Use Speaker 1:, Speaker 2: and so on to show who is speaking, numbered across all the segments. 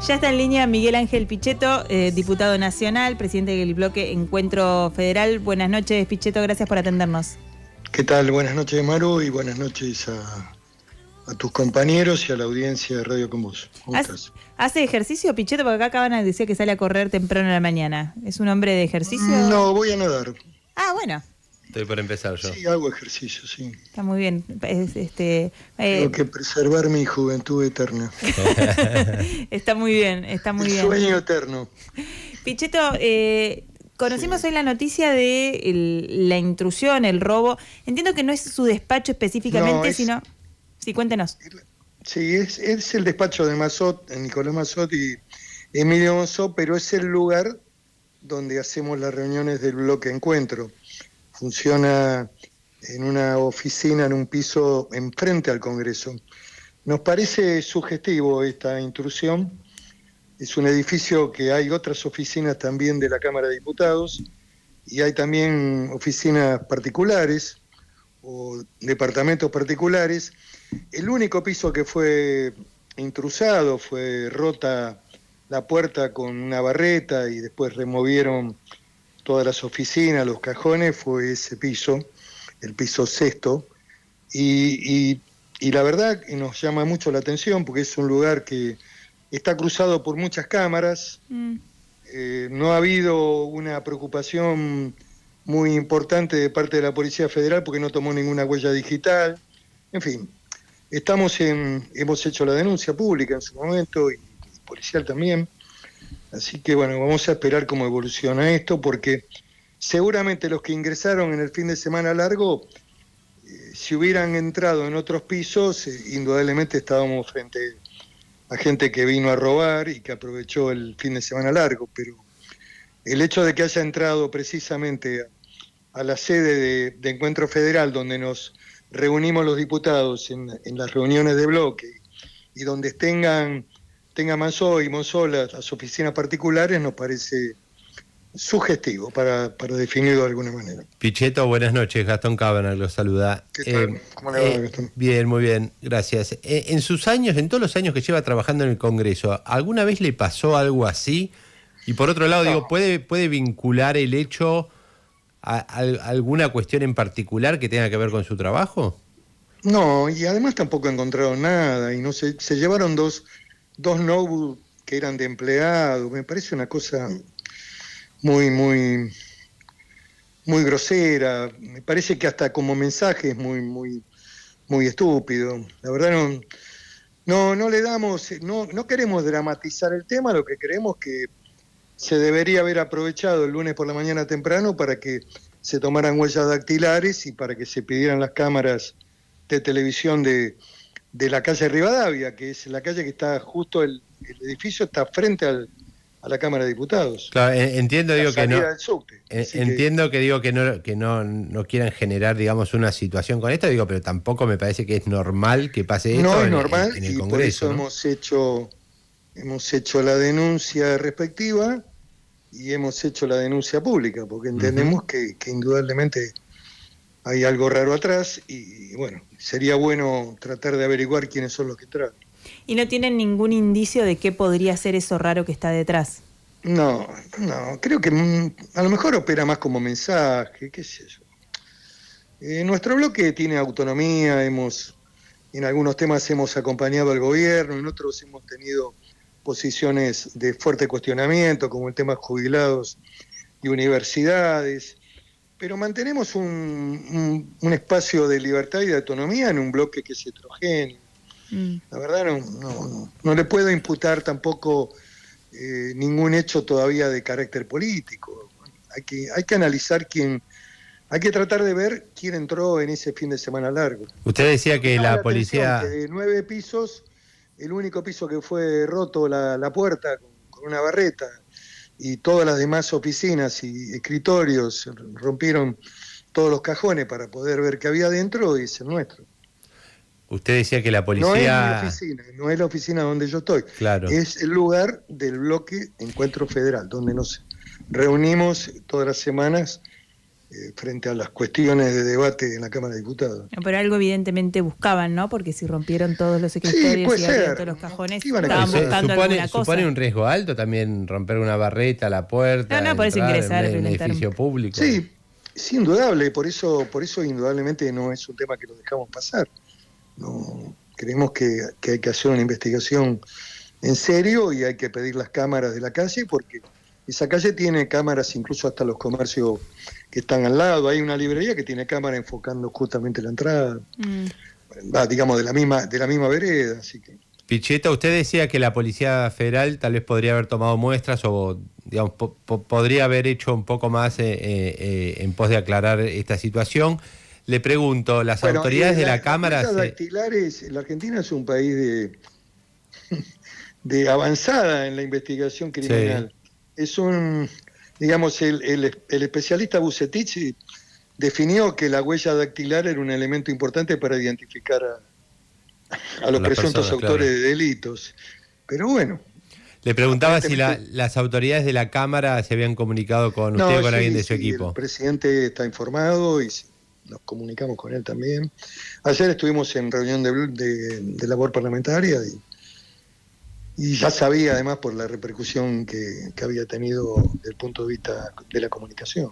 Speaker 1: Ya está en línea Miguel Ángel Pichetto, diputado nacional, presidente del bloque Encuentro Federal. Buenas noches, Pichetto, gracias por atendernos.
Speaker 2: ¿Qué tal? Buenas noches, Maru, y buenas noches a tus compañeros y a la audiencia de Radio Con Vos. ¿Cómo estás?
Speaker 1: ¿Hace ejercicio, Pichetto? Porque acá acaban de decir que sale a correr temprano en la mañana. ¿Es un hombre de ejercicio?
Speaker 2: No, voy a nadar.
Speaker 1: Ah, bueno.
Speaker 3: Estoy por empezar yo.
Speaker 2: Sí, hago ejercicio, sí.
Speaker 1: Está muy bien.
Speaker 2: Tengo que preservar mi juventud eterna.
Speaker 1: Está muy bien, está muy bien.
Speaker 2: Sueño eterno.
Speaker 1: Pichetto, conocimos hoy la noticia de la intrusión, el robo. Entiendo que no es su despacho específicamente, sino... Sí, cuéntenos.
Speaker 2: Sí, es el despacho de Massot, Nicolás Massot y Emilio Monzó, pero es el lugar donde hacemos las reuniones del bloque Encuentro. Funciona en una oficina, en un piso enfrente al Congreso. Nos parece sugestivo esta intrusión. Es un edificio que hay otras oficinas también de la Cámara de Diputados y hay también oficinas particulares o departamentos particulares. El único piso que fue intrusado, fue rota la puerta con una barreta y después removieron todas las oficinas, los cajones, fue ese piso, el piso sexto, y la verdad que nos llama mucho la atención porque es un lugar que está cruzado por muchas cámaras. No ha habido una preocupación muy importante de parte de la Policía Federal porque no tomó ninguna huella digital. En fin, hemos hecho la denuncia pública en su momento y policial también. Así que bueno, vamos a esperar cómo evoluciona esto porque seguramente los que ingresaron en el fin de semana largo, si hubieran entrado en otros pisos, indudablemente estábamos frente a gente que vino a robar y que aprovechó el fin de semana largo, pero el hecho de que haya entrado precisamente a la sede de Encuentro Federal, donde nos reunimos los diputados en las reuniones de bloque, y donde tenga Mansó y Monzó las oficinas particulares, nos parece sugestivo para definirlo de alguna manera.
Speaker 3: Pichetto, buenas noches. Gastón Cábana lo saluda.
Speaker 2: ¿Qué tal? ¿Cómo le va, Gastón?
Speaker 3: Bien, muy bien, gracias. En todos los años que lleva trabajando en el Congreso, ¿alguna vez le pasó algo así? Y por otro lado, digo, ¿puede vincular el hecho a alguna cuestión en particular que tenga que ver con su trabajo?
Speaker 2: No, y además tampoco encontraron nada, y no se llevaron dos notebooks que eran de empleados. Me parece una cosa muy grosera. Me parece que hasta como mensaje es muy estúpido. La verdad no le damos, no queremos dramatizar el tema, lo que queremos que se debería haber aprovechado el lunes por la mañana temprano para que se tomaran huellas dactilares y para que se pidieran las cámaras de televisión de la calle Rivadavia, que es la calle que está justo, el edificio está frente a la Cámara de Diputados.
Speaker 3: Claro, entiendo, digo que no.
Speaker 2: Entiendo
Speaker 3: que no quieran generar, digamos, una situación con esto, digo, pero tampoco me parece que es normal que pase esto.
Speaker 2: No es normal,
Speaker 3: en el
Speaker 2: y
Speaker 3: Congreso,
Speaker 2: por eso
Speaker 3: ¿no?
Speaker 2: hemos hecho la denuncia respectiva y hemos hecho la denuncia pública, porque entendemos que indudablemente hay algo raro atrás y bueno, sería bueno tratar de averiguar quiénes son los que entraron.
Speaker 1: ¿Y no tienen ningún indicio de qué podría ser eso raro que está detrás?
Speaker 2: No, creo que a lo mejor opera más como mensaje, qué sé yo. Nuestro bloque tiene autonomía, en algunos temas hemos acompañado al gobierno, en otros hemos tenido posiciones de fuerte cuestionamiento, como el tema jubilados y universidades, pero mantenemos un espacio de libertad y de autonomía en un bloque que es heterogéneo. La verdad no le puedo imputar tampoco ningún hecho todavía de carácter político. Hay que analizar hay que tratar de ver quién entró en ese fin de semana largo.
Speaker 3: Usted decía que la policía...
Speaker 2: Que de 9 pisos, el único piso que fue roto la puerta con una barreta, y todas las demás oficinas y escritorios rompieron todos los cajones para poder ver qué había dentro, y es el nuestro.
Speaker 3: Usted decía que la policía...
Speaker 2: No es mi oficina, no es la oficina donde yo estoy.
Speaker 3: Claro.
Speaker 2: Es el lugar del bloque Encuentro Federal, donde nos reunimos todas las semanas frente a las cuestiones de debate en la Cámara de Diputados.
Speaker 1: Pero algo evidentemente buscaban, ¿no? Porque si rompieron todos los secretarios y abrieron todos los cajones, estaban buscando alguna cosa.
Speaker 3: ¿Supone un riesgo alto también romper una barreta, la puerta,
Speaker 1: por eso ingresar
Speaker 3: en un edificio público?
Speaker 2: Sí, es indudable, por eso indudablemente no es un tema que lo dejamos pasar. No, creemos que hay que hacer una investigación en serio y hay que pedir las cámaras de la calle, porque esa calle tiene cámaras incluso hasta los comercios que están al lado. Hay una librería que tiene cámara enfocando justamente la entrada, digamos de la misma vereda, así que.
Speaker 3: Pichetto, usted decía que la Policía Federal tal vez podría haber tomado muestras o, digamos, podría haber hecho un poco más en pos de aclarar esta situación. Le pregunto, las autoridades de la Cámara...
Speaker 2: La Argentina es un país de avanzada en la investigación criminal. Sí. Es digamos, el especialista Bucetich definió que la huella dactilar era un elemento importante para identificar a los presuntos autores de delitos. Pero bueno.
Speaker 3: Le preguntaba si las autoridades de la Cámara se habían comunicado con usted o con alguien de su equipo.
Speaker 2: El presidente está informado y nos comunicamos con él también. Ayer estuvimos en reunión de labor parlamentaria y ya sabía además por la repercusión que había tenido desde el punto de vista de la comunicación.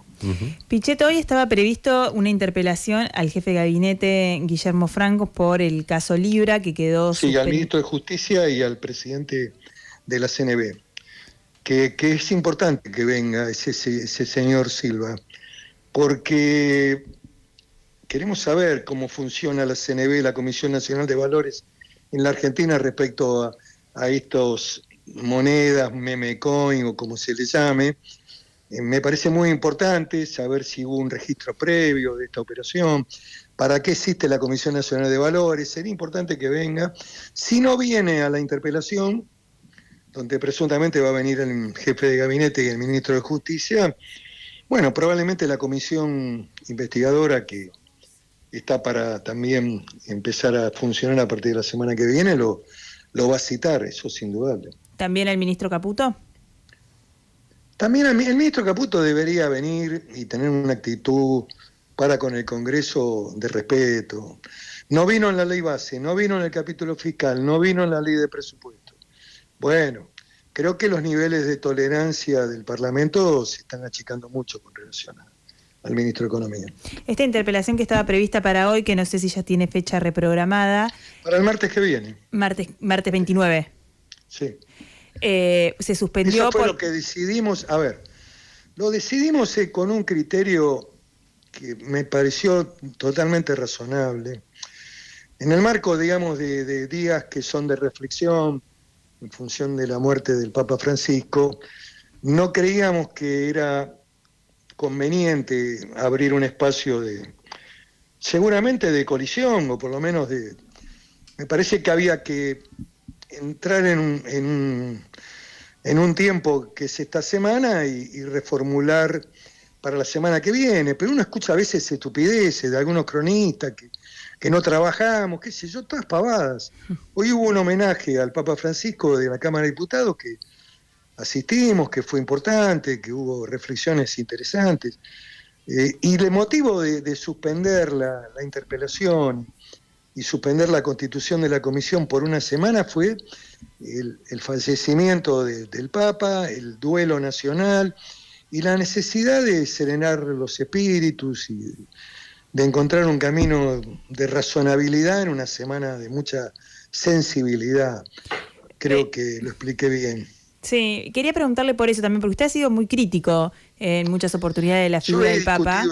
Speaker 1: Pichetto, hoy estaba previsto una interpelación al jefe de gabinete Guillermo Franco por el caso Libra que quedó...
Speaker 2: Sí, al ministro de Justicia y al presidente de la CNB, que es importante que venga ese señor Silva, porque queremos saber cómo funciona la CNB, la Comisión Nacional de Valores, en la Argentina respecto a estos monedas, meme coin o como se le llame. Me parece muy importante saber si hubo un registro previo de esta operación, para qué existe la Comisión Nacional de Valores. Sería importante que venga. Si no viene a la interpelación, donde presuntamente va a venir el jefe de gabinete y el ministro de Justicia, bueno, probablemente la comisión investigadora que está para también empezar a funcionar a partir de la semana que viene lo va a citar, eso es indudable.
Speaker 1: ¿También el ministro Caputo?
Speaker 2: También el ministro Caputo debería venir y tener una actitud para con el Congreso de respeto. No vino en la ley base, no vino en el capítulo fiscal, no vino en la ley de presupuesto. Bueno, creo que los niveles de tolerancia del Parlamento se están achicando mucho con relación al ministro de Economía.
Speaker 1: Esta interpelación que estaba prevista para hoy, que no sé si ya tiene fecha reprogramada.
Speaker 2: Para el martes que viene.
Speaker 1: Martes 29.
Speaker 2: Sí.
Speaker 1: Se suspendió.
Speaker 2: Eso fue lo que decidimos. A ver, lo decidimos con un criterio que me pareció totalmente razonable. En el marco, digamos, de días que son de reflexión, en función de la muerte del Papa Francisco, no creíamos que era conveniente abrir un espacio seguramente de colisión, o por lo menos me parece que había que entrar en un tiempo que es esta semana y reformular para la semana que viene. Pero uno escucha a veces estupideces de algunos cronistas que no trabajamos, qué sé yo, todas pavadas. Hoy hubo un homenaje al Papa Francisco de la Cámara de Diputados que asistimos, que fue importante, que hubo reflexiones interesantes. Y el motivo de suspender la interpelación y suspender la constitución de la comisión por una semana fue el fallecimiento del Papa, el duelo nacional y la necesidad de serenar los espíritus y de encontrar un camino de razonabilidad en una semana de mucha sensibilidad. Creo que lo expliqué bien.
Speaker 1: Sí, quería preguntarle por eso también, porque usted ha sido muy crítico en muchas oportunidades de la figura del Papa.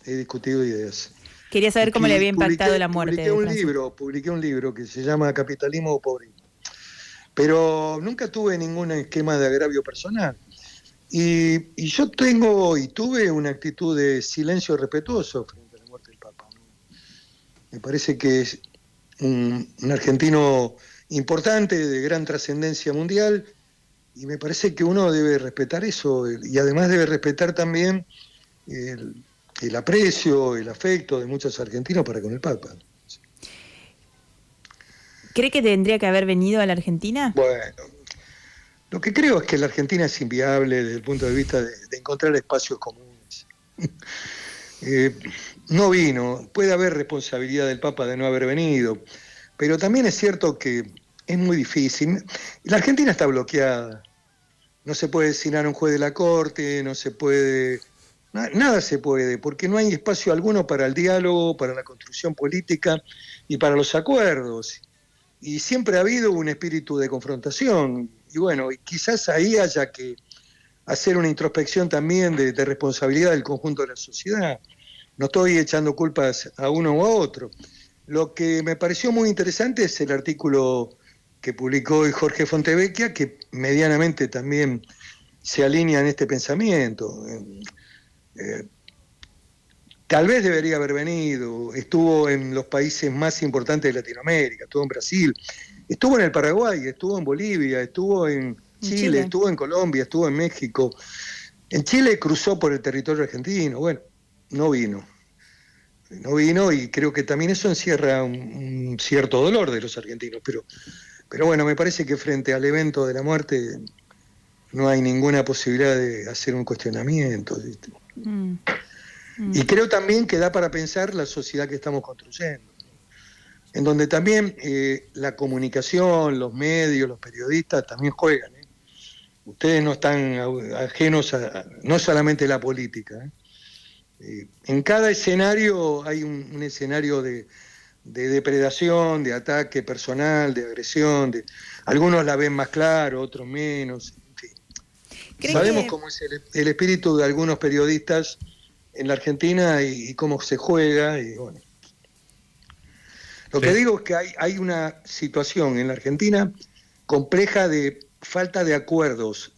Speaker 2: He discutido ideas.
Speaker 1: Quería saber cómo le había impactado la muerte de Francisco.
Speaker 2: Publiqué un libro que se llama Capitalismo o Pobrismo. Pero nunca tuve ningún esquema de agravio personal. Y yo tuve una actitud de silencio respetuoso frente a la muerte del Papa, ¿no? Me parece que es un argentino importante, de gran trascendencia mundial, y me parece que uno debe respetar eso, y además debe respetar también el aprecio, el afecto de muchos argentinos para con el Papa.
Speaker 1: ¿Cree que tendría que haber venido a la Argentina?
Speaker 2: Bueno, lo que creo es que la Argentina es inviable desde el punto de vista de encontrar espacios comunes. Eh, no vino, puede haber responsabilidad del Papa de no haber venido, pero también es cierto que es muy difícil. La Argentina está bloqueada, no se puede designar un juez de la Corte, no se puede, nada se puede, porque no hay espacio alguno para el diálogo, para la construcción política y para los acuerdos. Y siempre ha habido un espíritu de confrontación, y bueno, y quizás ahí haya que hacer una introspección también de responsabilidad del conjunto de la sociedad. No estoy echando culpas a uno o a otro. Lo que me pareció muy interesante es el artículo que publicó hoy Jorge Fontevecchia, que medianamente también se alinea en este pensamiento. Tal vez debería haber venido, estuvo en los países más importantes de Latinoamérica, estuvo en Brasil, estuvo en el Paraguay, estuvo en Bolivia, estuvo en Chile, estuvo en Colombia, estuvo en México. En Chile cruzó por el territorio argentino, bueno, no vino. No vino y creo que también eso encierra un cierto dolor de los argentinos, pero bueno, me parece que frente al evento de la muerte no hay ninguna posibilidad de hacer un cuestionamiento. ¿Viste? Y creo también que da para pensar la sociedad que estamos construyendo, en donde también la comunicación, los medios, los periodistas también juegan. Ustedes no están ajenos a no solamente la política. En cada escenario hay un escenario de depredación, de ataque personal, de agresión. Algunos la ven más claro, otros menos. En fin. Sabemos cómo es el espíritu de algunos periodistas en la Argentina y cómo se juega. Y bueno. Lo que digo es que hay una situación en la Argentina compleja de falta de acuerdos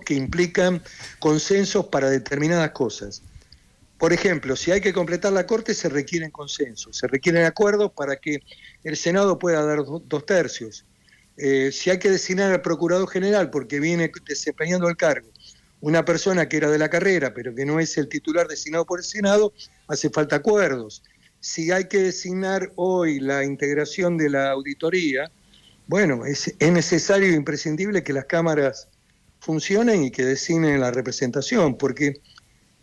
Speaker 2: que implican consensos para determinadas cosas. Por ejemplo, si hay que completar la Corte se requieren consensos, se requieren acuerdos para que el Senado pueda dar 2/3. Si hay que designar al Procurador General porque viene desempeñando el cargo una persona que era de la carrera pero que no es el titular designado por el Senado, hace falta acuerdos. Si hay que designar hoy la integración de la auditoría, bueno, es necesario e imprescindible que las cámaras funcionen y que designen la representación, porque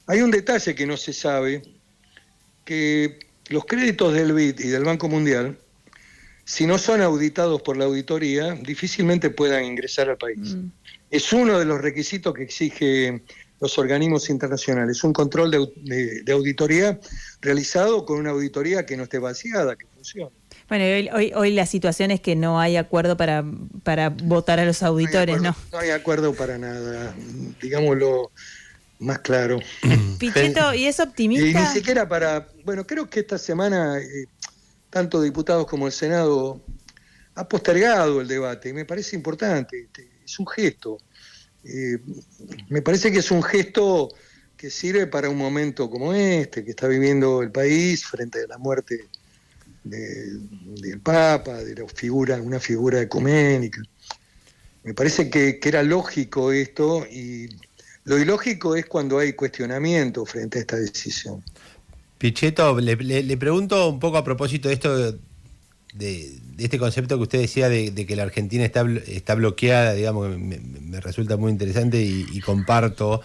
Speaker 2: hay un detalle que no se sabe, que los créditos del BID y del Banco Mundial, si no son auditados por la auditoría, difícilmente puedan ingresar al país. Es uno de los requisitos que exigen los organismos internacionales, un control de auditoría realizado con una auditoría que no esté vaciada, que funcione.
Speaker 1: Bueno, hoy la situación es que no hay acuerdo para votar a los auditores, ¿no?
Speaker 2: No hay acuerdo para nada, digámoslo más claro.
Speaker 1: Pichetto, ¿y es optimista?
Speaker 2: Y ni siquiera bueno, creo que esta semana tanto diputados como el Senado ha postergado el debate y me parece importante, es un gesto. Me parece que es un gesto que sirve para un momento como este, que está viviendo el país frente a la muerte del Papa, de una figura ecuménica. Me parece que era lógico esto, y lo ilógico es cuando hay cuestionamiento frente a esta decisión.
Speaker 3: Pichetto, le pregunto un poco a propósito de esto, de este concepto que usted decía de que la Argentina está bloqueada, digamos, me resulta muy interesante y comparto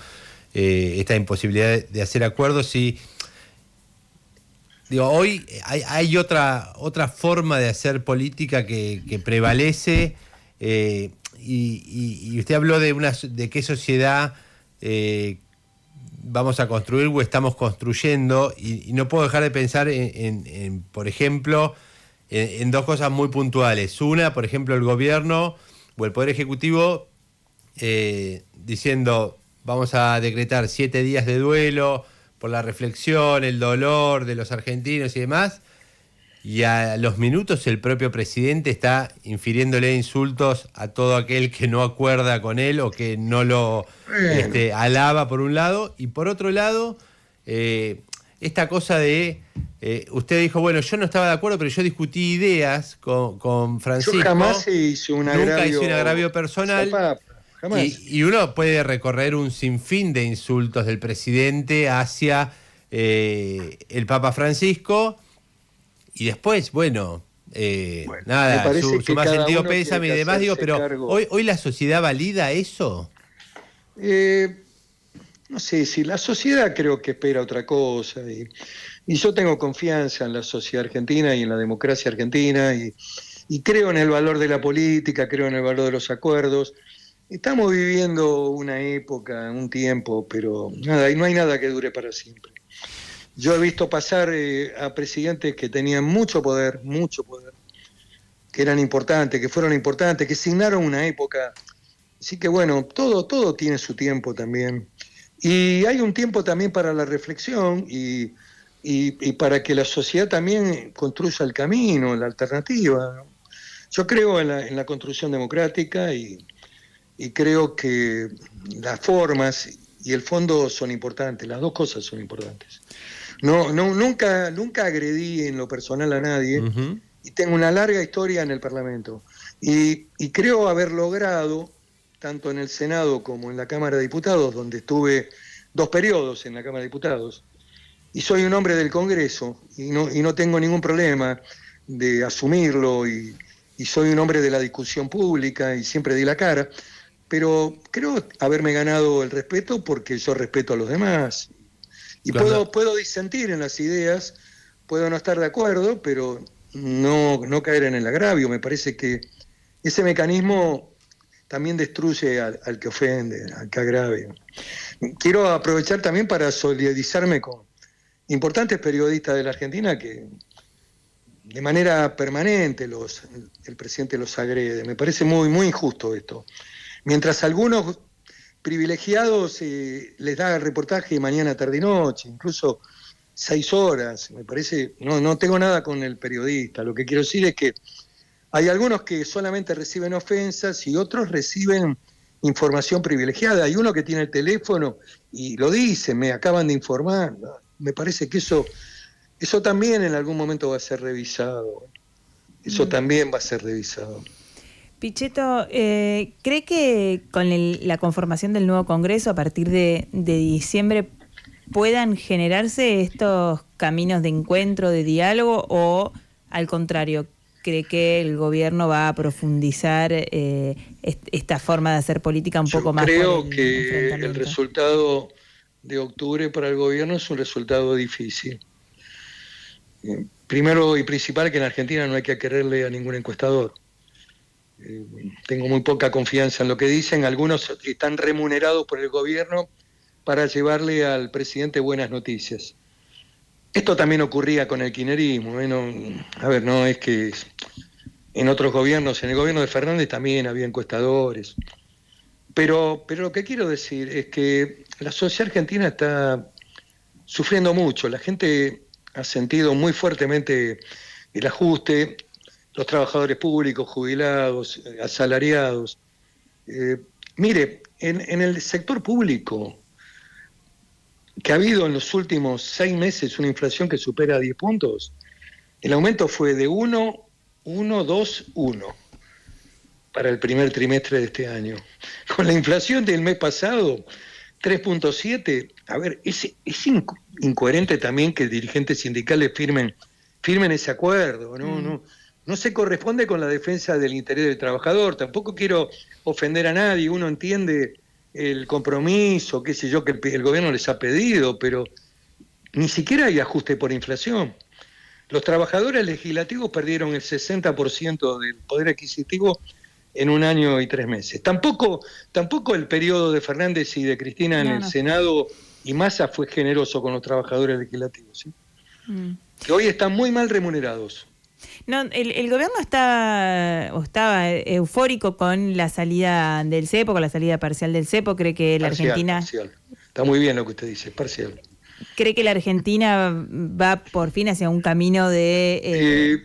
Speaker 3: esta imposibilidad de hacer acuerdos. Y digo, hoy hay otra forma de hacer política que prevalece, y usted habló de qué sociedad vamos a construir o estamos construyendo, y no puedo dejar de pensar en por ejemplo, en dos cosas muy puntuales. Una, por ejemplo, el gobierno o el Poder Ejecutivo diciendo vamos a decretar 7 días de duelo por la reflexión, el dolor de los argentinos y demás, y a los minutos el propio presidente está infiriéndole insultos a todo aquel que no acuerda con él o que no lo alaba, por un lado, y por otro lado esta cosa de usted dijo, bueno, yo no estaba de acuerdo, pero yo discutí ideas con Francisco.
Speaker 2: Yo jamás hice un
Speaker 3: agravio personal. Y uno puede recorrer un sinfín de insultos del presidente hacia el Papa Francisco, y después, nada, su más sentido pésame y demás, digo, pero hoy la sociedad valida eso.
Speaker 2: no sé, si la sociedad creo que espera otra cosa, y yo tengo confianza en la sociedad argentina y en la democracia argentina, y creo en el valor de la política, creo en el valor de los acuerdos. Estamos viviendo una época, un tiempo, pero nada, y no hay nada que dure para siempre. Yo he visto pasar a presidentes que tenían mucho poder, que eran importantes, que fueron importantes, que signaron una época. Así que bueno, todo tiene su tiempo también. Y hay un tiempo también para la reflexión y para que la sociedad también construya el camino, la alternativa, ¿no? Yo creo en la construcción democrática y creo que las formas y el fondo son importantes, las dos cosas son importantes. Nunca agredí en lo personal a nadie.
Speaker 3: Ujú.
Speaker 2: Y tengo una larga historia en el Parlamento. Y creo haber logrado, tanto en el Senado como en la Cámara de Diputados, donde estuve 2 periodos en la Cámara de Diputados, y soy un hombre del Congreso, y no tengo ningún problema de asumirlo, y soy un hombre de la discusión pública, y siempre di la cara, pero creo haberme ganado el respeto porque yo respeto a los demás. Y
Speaker 3: Claro.
Speaker 2: puedo disentir en las ideas, puedo no estar de acuerdo, pero no caer en el agravio. Me parece que ese mecanismo también destruye al que ofende, al que agravia. Quiero aprovechar también para solidarizarme con importantes periodistas de la Argentina que de manera permanente el presidente los agrede. Me parece muy injusto esto. Mientras algunos privilegiados les da reportaje mañana, tarde y noche, incluso 6 horas, me parece, no tengo nada con el periodista, lo que quiero decir es que hay algunos que solamente reciben ofensas y otros reciben información privilegiada, hay uno que tiene el teléfono y lo dice, me acaban de informar, me parece que eso también en algún momento va a ser revisado, eso también va a ser revisado.
Speaker 1: Pichetto, ¿cree que con la conformación del nuevo Congreso a partir de diciembre puedan generarse estos caminos de encuentro, de diálogo, o al contrario, cree que el gobierno va a profundizar esta forma de hacer política un poco más?
Speaker 2: Yo creo que el resultado de octubre para el gobierno es un resultado difícil. Primero y principal, que en Argentina no hay que quererle a ningún encuestador. Tengo muy poca confianza en lo que dicen. Algunos están remunerados por el gobierno para llevarle al presidente buenas noticias. Esto también ocurría con el kirchnerismo. No es que en otros gobiernos, en el gobierno de Fernández también había encuestadores. Pero lo que quiero decir es que la sociedad argentina está sufriendo mucho. La gente ha sentido muy fuertemente el ajuste, los trabajadores públicos, jubilados, asalariados. Mire, en el sector público, que ha habido en los últimos 6 meses una inflación que supera 10 puntos, el aumento fue de 1,2 para el primer trimestre de este año. Con la inflación del mes pasado, 3,7. A ver, es incoherente también que dirigentes sindicales firmen ese acuerdo, no se corresponde con la defensa del interés del trabajador. Tampoco quiero ofender a nadie, uno entiende el compromiso, qué sé yo, que el gobierno les ha pedido, pero ni siquiera hay ajuste por inflación. Los trabajadores legislativos perdieron el 60% del poder adquisitivo en 1 año y 3 meses. Tampoco el periodo de Fernández y de Cristina en el Senado y Massa fue generoso con los trabajadores legislativos, ¿sí? Que hoy están muy mal remunerados.
Speaker 1: No, el gobierno estaba eufórico con la salida del cepo, con la salida parcial del cepo. Cree que la Argentina...
Speaker 2: Parcial. Está muy bien lo que usted dice, parcial.
Speaker 1: ¿Cree que la Argentina va por fin hacia un camino de...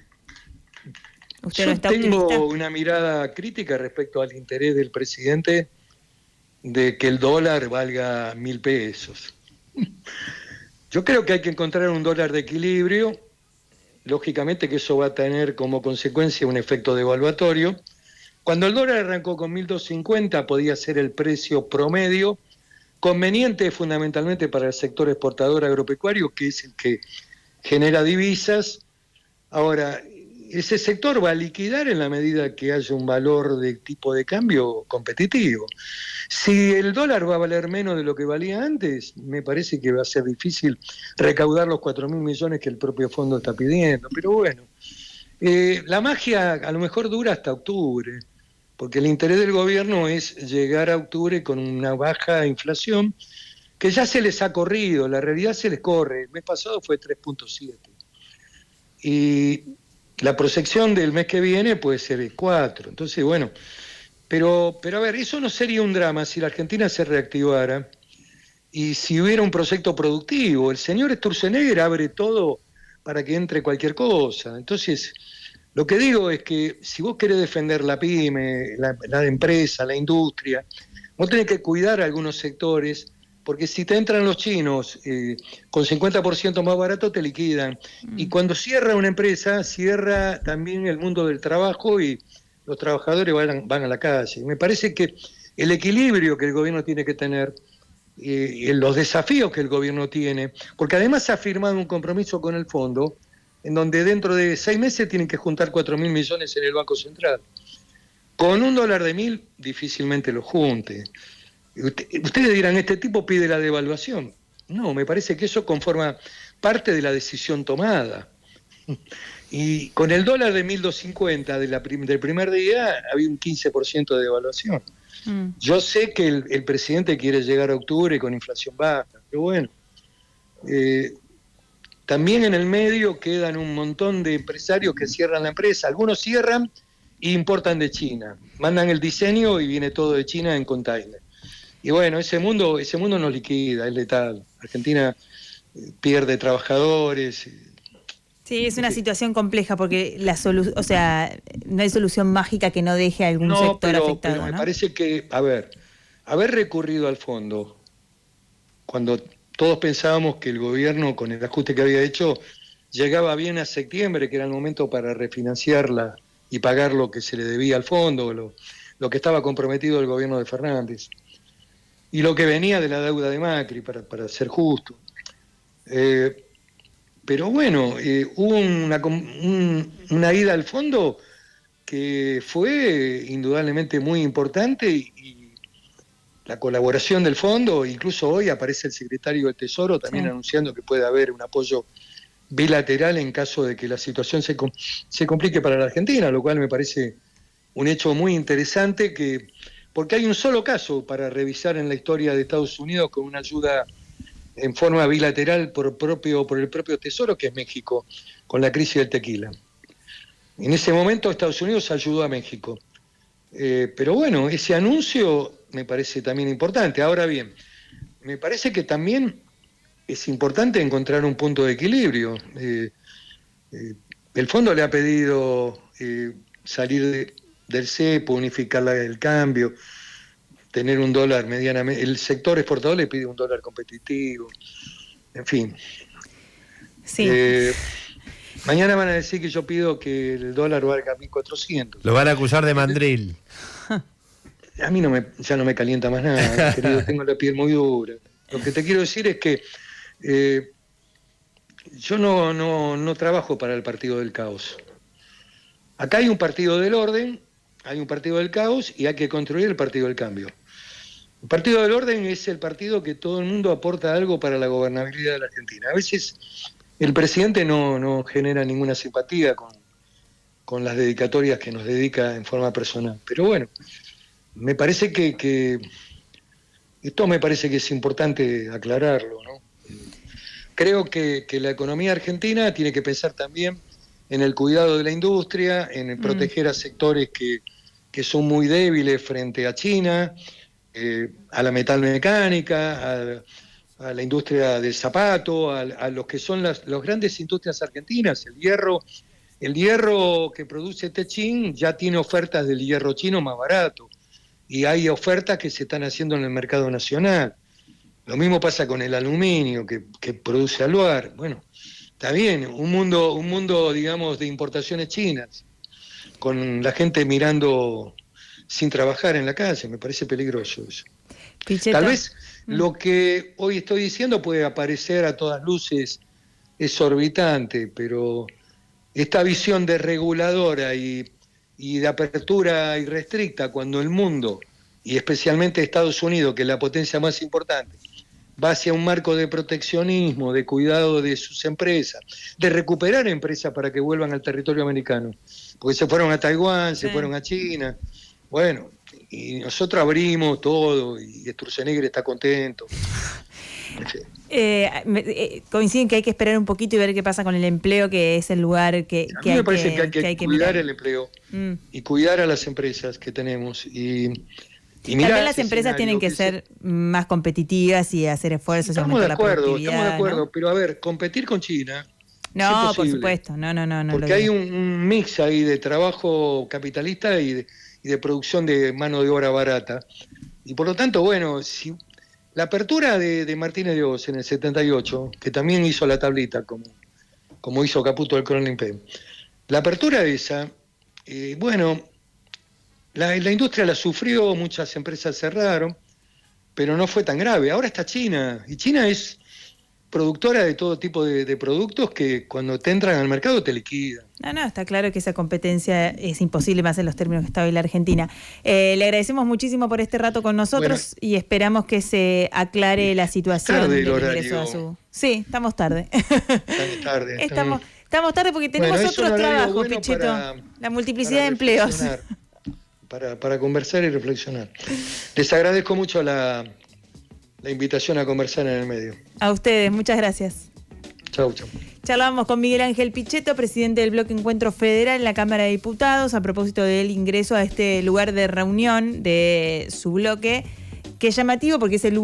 Speaker 1: ¿Usted no está optimista?
Speaker 2: Tengo una mirada crítica respecto al interés del presidente de que el dólar valga 1.000 pesos. Yo creo que hay que encontrar un dólar de equilibrio. Lógicamente que eso va a tener como consecuencia un efecto devaluatorio. Cuando el dólar arrancó con 1.250 podía ser el precio promedio, conveniente fundamentalmente para el sector exportador agropecuario, que es el que genera divisas. Ahora, ese sector va a liquidar en la medida que haya un valor de tipo de cambio competitivo. Si el dólar va a valer menos de lo que valía antes, me parece que va a ser difícil recaudar los 4.000 millones que el propio fondo está pidiendo. Pero bueno, la magia a lo mejor dura hasta octubre, porque el interés del gobierno es llegar a octubre con una baja inflación que ya se les ha corrido, la realidad se les corre. El mes pasado fue 3.7. Y la proyección del mes que viene puede ser 4. Entonces, bueno, pero a ver, eso no sería un drama si la Argentina se reactivara y si hubiera un proyecto productivo. El señor Sturzenegger abre todo para que entre cualquier cosa. Entonces, lo que digo es que si vos querés defender la pyme, la empresa, la industria, vos tenés que cuidar algunos sectores, porque si te entran los chinos con 50% más barato, te liquidan. Y cuando cierra una empresa, cierra también el mundo del trabajo y los trabajadores van a la calle. Me parece que el equilibrio que el gobierno tiene que tener, los desafíos que el gobierno tiene, porque además ha firmado un compromiso con el fondo, en donde dentro de 6 meses tienen que juntar 4.000 millones en el Banco Central. Con $1 de 1.000 difícilmente lo junte. Ustedes dirán, este tipo pide la devaluación. No, me parece que eso conforma parte de la decisión tomada. Y con el dólar de 1.250 del primer día había un 15% de devaluación. Yo sé que el presidente quiere llegar a octubre con inflación baja, pero bueno, también en el medio quedan un montón de empresarios que cierran la empresa. Algunos cierran e importan de China, mandan el diseño y viene todo de China en container. Y bueno, ese mundo nos liquida, es letal. Argentina pierde trabajadores.
Speaker 1: Sí, es una situación compleja porque o sea, no hay solución mágica que no deje a algún sector afectado,
Speaker 2: pero me parece que, haber recurrido al fondo, cuando todos pensábamos que el gobierno, con el ajuste que había hecho, llegaba bien a septiembre, que era el momento para refinanciarla y pagar lo que se le debía al fondo, lo que estaba comprometido el gobierno de Fernández, y lo que venía de la deuda de Macri, para ser justo. Pero bueno, hubo una ida al fondo que fue indudablemente muy importante y la colaboración del fondo, incluso hoy aparece el secretario del Tesoro también anunciando que puede haber un apoyo bilateral en caso de que la situación se complique para la Argentina, lo cual me parece un hecho muy interesante, porque hay un solo caso para revisar en la historia de Estados Unidos con una ayuda en forma bilateral por el propio Tesoro, que es México, con la crisis del tequila. En ese momento Estados Unidos ayudó a México. Pero bueno, ese anuncio me parece también importante. Ahora bien, me parece que también es importante encontrar un punto de equilibrio. El fondo le ha pedido salir del cepo, unificar el cambio, tener un dólar medianamente. El sector exportador le pide un dólar competitivo. En fin.
Speaker 1: Sí.
Speaker 2: Mañana van a decir que yo pido que el dólar valga 1.400.
Speaker 3: Lo van a acusar de mandril.
Speaker 2: A mí ya no me calienta más nada, querido, tengo la piel muy dura. Lo que te quiero decir es que yo no trabajo para el partido del caos. Acá hay un partido del orden, hay un partido del caos y hay que construir el partido del cambio. El partido del orden es el partido que todo el mundo aporta algo para la gobernabilidad de la Argentina. A veces el presidente no genera ninguna simpatía con las dedicatorias que nos dedica en forma personal. Pero bueno, me parece que esto me parece que es importante aclararlo, ¿no? Creo que la economía argentina tiene que pensar también en el cuidado de la industria, en el proteger a sectores que son muy débiles frente a China, a la metalmecánica, a la industria del zapato, a los que son las grandes industrias argentinas. El hierro que produce Techin ya tiene ofertas del hierro chino más barato y hay ofertas que se están haciendo en el mercado nacional. Lo mismo pasa con el aluminio que produce Aluar. Bueno, está bien, un mundo, digamos, de importaciones chinas, con la gente mirando sin trabajar en la calle, me parece peligroso eso.
Speaker 1: Pichetto.
Speaker 2: Tal vez lo que hoy estoy diciendo puede parecer a todas luces exorbitante, pero esta visión desreguladora y de apertura irrestricta, cuando el mundo y especialmente Estados Unidos, que es la potencia más importante, va hacia un marco de proteccionismo, de cuidado de sus empresas, de recuperar empresas para que vuelvan al territorio americano, porque se fueron a Taiwán, se fueron a China, bueno, y nosotros abrimos todo, y Sturzenegger está contento.
Speaker 1: Coinciden que hay que esperar un poquito y ver qué pasa con el empleo, que es el lugar que
Speaker 2: a mí me parece que
Speaker 1: hay que
Speaker 2: cuidar
Speaker 1: mirar
Speaker 2: el empleo y cuidar a las empresas que tenemos y
Speaker 1: también las empresas tienen que ser más competitivas y hacer esfuerzos y aumentar la productividad.
Speaker 2: Estamos de acuerdo,
Speaker 1: ¿no?
Speaker 2: pero a ver, competir con China
Speaker 1: no,
Speaker 2: es
Speaker 1: por supuesto, no
Speaker 2: porque hay un mix ahí de trabajo capitalista y de producción de mano de obra barata, y por lo tanto, bueno, si la apertura de Martínez de Oz en el 78, que también hizo la tablita como hizo Caputo del Coronel Impé, la apertura de esa, bueno, la industria la sufrió, muchas empresas cerraron, pero no fue tan grave. Ahora está China, y China es productora de todo tipo de productos que cuando te entran al mercado te liquidan.
Speaker 1: No, está claro que esa competencia es imposible más en los términos que está hoy la Argentina. Le agradecemos muchísimo por este rato con nosotros y esperamos que se aclare la situación del ingreso a su... Sí, estamos tarde. Estamos tarde porque tenemos otros trabajos, Pichetto. La multiplicidad de empleos.
Speaker 2: Para conversar y reflexionar. Les agradezco mucho la invitación a conversar en el medio.
Speaker 1: A ustedes, muchas gracias.
Speaker 2: Chau.
Speaker 1: Charlábamos con Miguel Ángel Pichetto, presidente del Bloque Encuentro Federal en la Cámara de Diputados, a propósito del ingreso a este lugar de reunión de su bloque, que es llamativo porque es la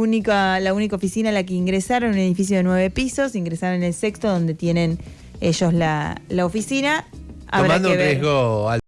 Speaker 1: única oficina a la que ingresaron, un edificio de 9 pisos, ingresaron en el sexto donde tienen ellos la oficina.
Speaker 3: Tomando un riesgo alto.